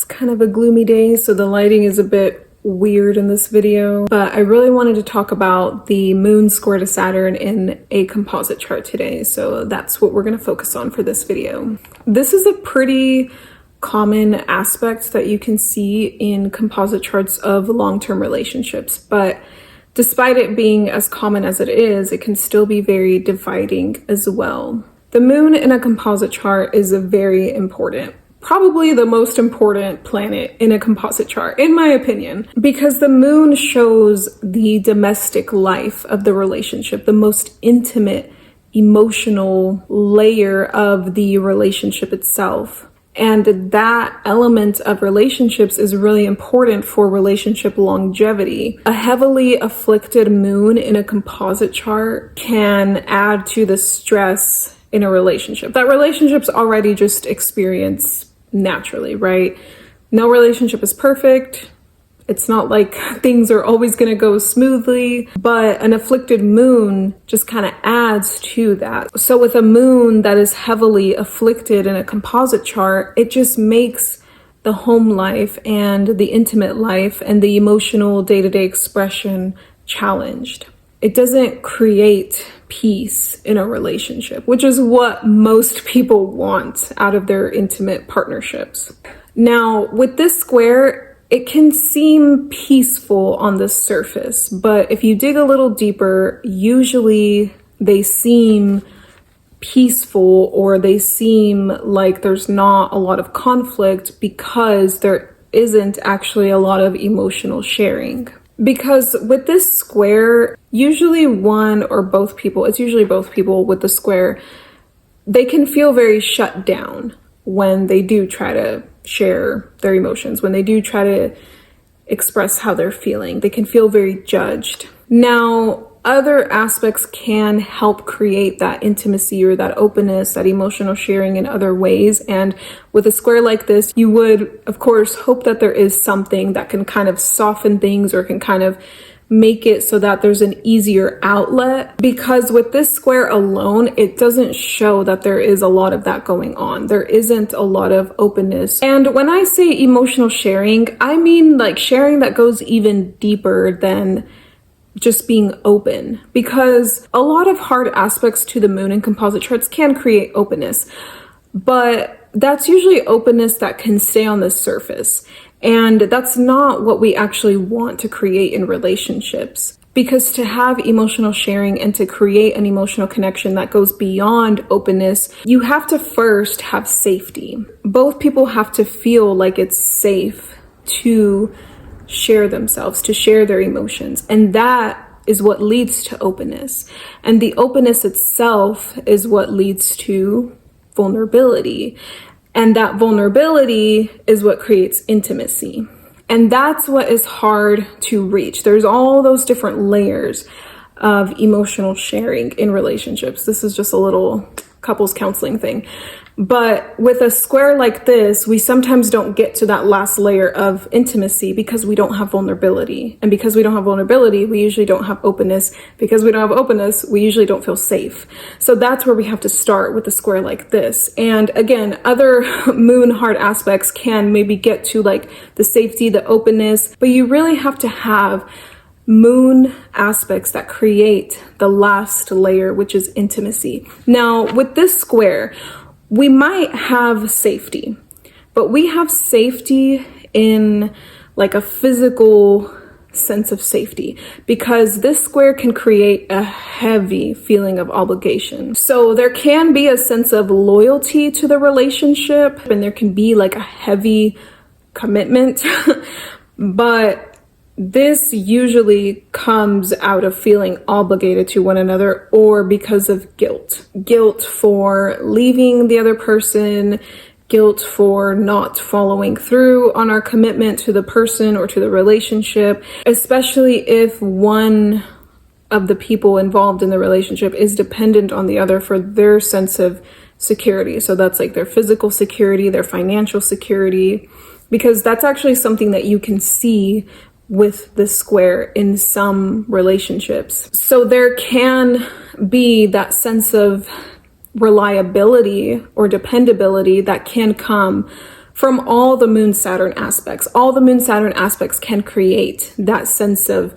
It's kind of a gloomy day, so the lighting is a bit weird in this video, but I really wanted to talk about the moon square to Saturn in a composite chart today, so that's what we're going to focus on for this video. This is a pretty common aspect that you can see in composite charts of long-term relationships, but despite it being as common as it is, it can still be very dividing as well. The moon in a composite chart is very important. Probably the most important planet in a composite chart, in my opinion, because the moon shows the domestic life of the relationship, the most intimate, emotional layer of the relationship itself. And that element of relationships is really important for relationship longevity. A heavily afflicted moon in a composite chart can add to the stress in a relationship that relationships already just experience naturally, right? No relationship is perfect. It's not like things are always going to go smoothly, but an afflicted moon just kind of adds to that. So with a moon that is heavily afflicted in a composite chart, it just makes the home life and the intimate life and the emotional day-to-day expression challenged. It doesn't create peace in a relationship, which is what most people want out of their intimate partnerships. Now, with this square, it can seem peaceful on the surface, but if you dig a little deeper, usually they seem peaceful or they seem like there's not a lot of conflict because there isn't actually a lot of emotional sharing. Because with this square, usually one or both people, it's usually both people with the square, they can feel very shut down when they do try to share their emotions, when they do try to express how they're feeling. They can feel very judged. Now, other aspects can help create that intimacy or that openness, that emotional sharing in other ways. And with a square like this, you would, of course, hope that there is something that can kind of soften things or can kind of make it so that there's an easier outlet. Because with this square alone, it doesn't show that there is a lot of that going on. There isn't a lot of openness. And when I say emotional sharing, I mean like sharing that goes even deeper than just being open, because a lot of hard aspects to the moon in composite charts can create openness, but that's usually openness that can stay on the surface. And that's not what we actually want to create in relationships, because to have emotional sharing and to create an emotional connection that goes beyond openness, you have to first have safety. Both people have to feel like it's safe to share themselves, to share their emotions. And that is what leads to openness. And the openness itself is what leads to vulnerability. And that vulnerability is what creates intimacy. And that's what is hard to reach. There's all those different layers of emotional sharing in relationships. This is just a little couples counseling thing. But with a square like this, we sometimes don't get to that last layer of intimacy because we don't have vulnerability. And because we don't have vulnerability, we usually don't have openness. Because we don't have openness, we usually don't feel safe. So that's where we have to start with a square like this. And again, other moon hard aspects can maybe get to like the safety, the openness, but you really have to have moon aspects that create the last layer, which is intimacy. Now, with this square, we might have safety, but we have safety in like a physical sense of safety, because this square can create a heavy feeling of obligation. So there can be a sense of loyalty to the relationship, and there can be like a heavy commitment, but this usually comes out of feeling obligated to one another or because of guilt. Guilt for leaving the other person, guilt for not following through on our commitment to the person or to the relationship, especially if one of the people involved in the relationship is dependent on the other for their sense of security. So that's like their physical security, their financial security, because that's actually something that you can see with the square in some relationships. So there can be that sense of reliability or dependability that can come from all the Moon Saturn aspects. All the Moon Saturn aspects can create that sense of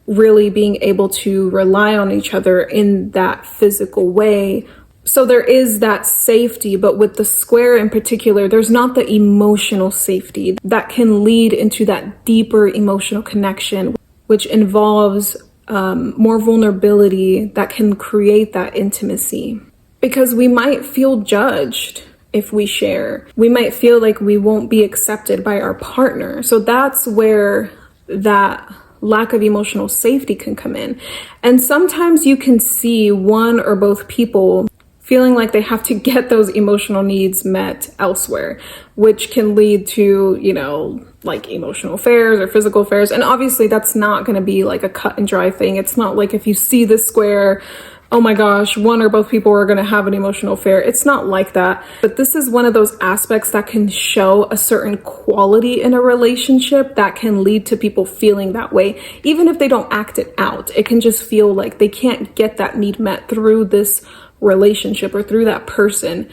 really being able to rely on each other in that physical way. So there is that safety, but with the square in particular, there's not the emotional safety that can lead into that deeper emotional connection, which involves more vulnerability that can create that intimacy. Because we might feel judged if we share. We might feel like we won't be accepted by our partner. So that's where that lack of emotional safety can come in. And sometimes you can see one or both people feeling like they have to get those emotional needs met elsewhere, which can lead to, like emotional affairs or physical affairs. And obviously that's not going to be like a cut and dry thing. It's not like if you see this square, oh my gosh, one or both people are going to have an emotional affair. It's not like that. But this is one of those aspects that can show a certain quality in a relationship that can lead to people feeling that way. Even if they don't act it out, it can just feel like they can't get that need met through this relationship or through that person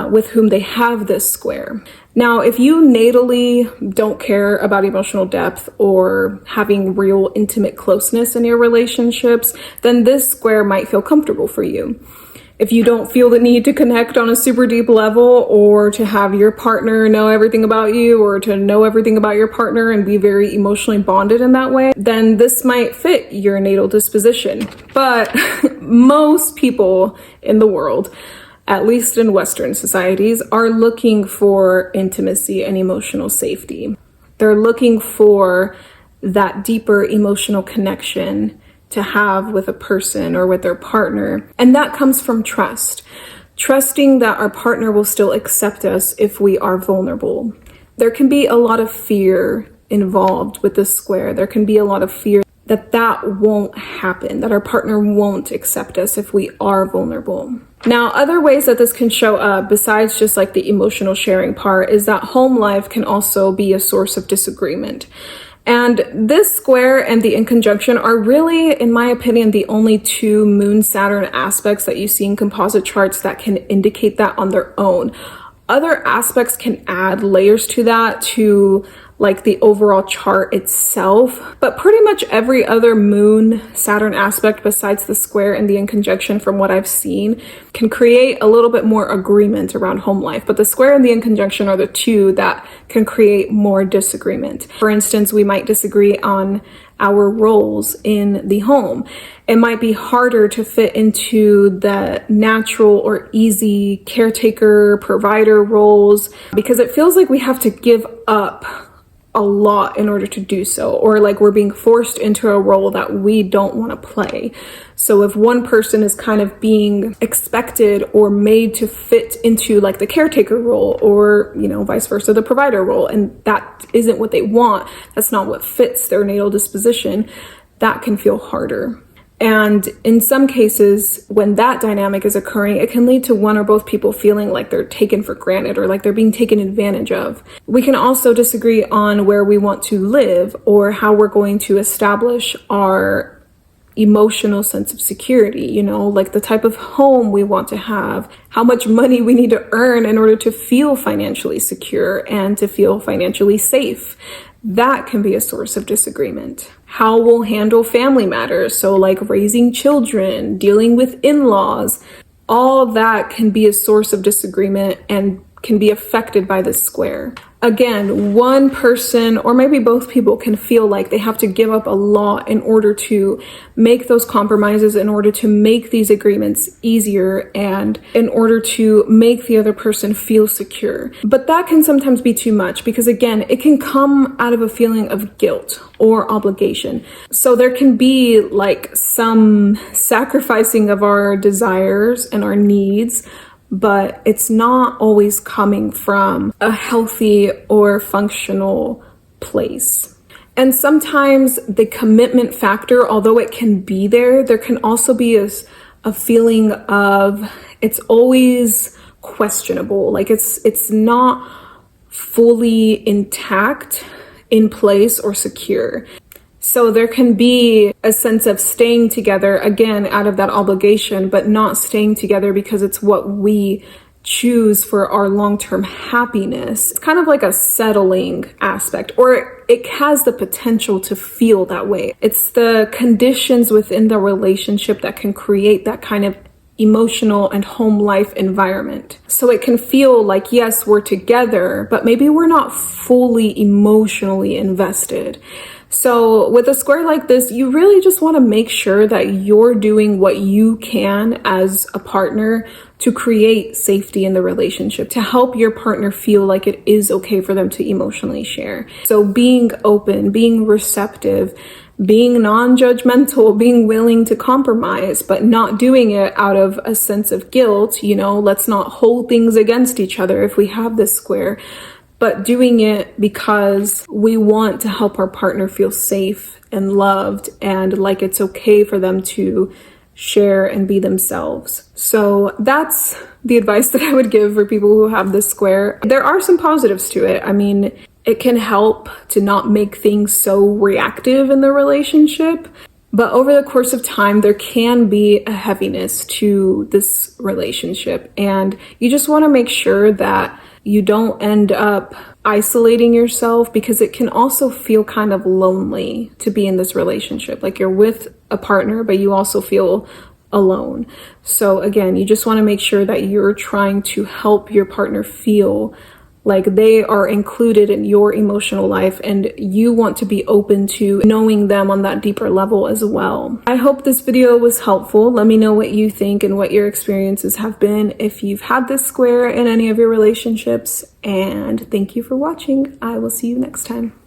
with whom they have this square. Now, if you natally don't care about emotional depth or having real intimate closeness in your relationships, then this square might feel comfortable for you. If you don't feel the need to connect on a super deep level, or to have your partner know everything about you, or to know everything about your partner and be very emotionally bonded in that way, then this might fit your natal disposition. But most people in the world, at least in Western societies, are looking for intimacy and emotional safety. They're looking for that deeper emotional connection to have with a person or with their partner. And that comes from trust. Trusting that our partner will still accept us if we are vulnerable. There can be a lot of fear involved with this square. There can be a lot of fear that won't happen, that our partner won't accept us if we are vulnerable. Now, other ways that this can show up, besides just like the emotional sharing part, is that home life can also be a source of disagreement. And this square and the in conjunction are really, in my opinion, the only two Moon Saturn aspects that you see in composite charts that can indicate that on their own. Other aspects can add layers to that, to like the overall chart itself, but pretty much every other Moon Saturn aspect besides the square and the in conjunction, from what I've seen, can create a little bit more agreement around home life. But the square and the in conjunction are the two that can create more disagreement. For instance, we might disagree on our roles in the home. It might be harder to fit into the natural or easy caretaker, provider roles, because it feels like we have to give up a lot in order to do so, or like we're being forced into a role that we don't want to play. So if one person is kind of being expected or made to fit into like the caretaker role, or vice versa, the provider role, and that isn't what they want, that's not what fits their natal disposition, that can feel harder. And in some cases, when that dynamic is occurring, it can lead to one or both people feeling like they're taken for granted, or like they're being taken advantage of. We can also disagree on where we want to live, or how we're going to establish our emotional sense of security, like the type of home we want to have, how much money we need to earn in order to feel financially secure and to feel financially safe. That can be a source of disagreement. How we'll handle family matters, so like raising children, dealing with in-laws, all that can be a source of disagreement and can be affected by this square. Again, one person or maybe both people can feel like they have to give up a lot in order to make those compromises, in order to make these agreements easier, and in order to make the other person feel secure. But that can sometimes be too much, because again, it can come out of a feeling of guilt or obligation. So there can be like some sacrificing of our desires and our needs, but it's not always coming from a healthy or functional place. And sometimes the commitment factor, although it can be there can also be a feeling of it's always questionable. Like it's not fully intact, in place, or secure. So there can be a sense of staying together, again, out of that obligation, but not staying together because it's what we choose for our long-term happiness. It's kind of like a settling aspect, or it has the potential to feel that way. It's the conditions within the relationship that can create that kind of emotional and home life environment. So it can feel like, yes, we're together, but maybe we're not fully emotionally invested. So with a square like this, you really just want to make sure that you're doing what you can as a partner to create safety in the relationship, to help your partner feel like it is okay for them to emotionally share. So being open, being receptive, being non-judgmental, being willing to compromise, but not doing it out of a sense of guilt. You know, let's not hold things against each other if we have this square, but doing it because we want to help our partner feel safe and loved and like it's okay for them to share and be themselves. So that's the advice that I would give for people who have this square. There are some positives to it. I mean, it can help to not make things so reactive in the relationship. But over the course of time, there can be a heaviness to this relationship. And you just want to make sure that you don't end up isolating yourself, because it can also feel kind of lonely to be in this relationship. Like you're with a partner, but you also feel alone. So again, you just want to make sure that you're trying to help your partner feel like they are included in your emotional life, and you want to be open to knowing them on that deeper level as well. I hope this video was helpful. Let me know what you think and what your experiences have been if you've had this square in any of your relationships. And thank you for watching. I will see you next time.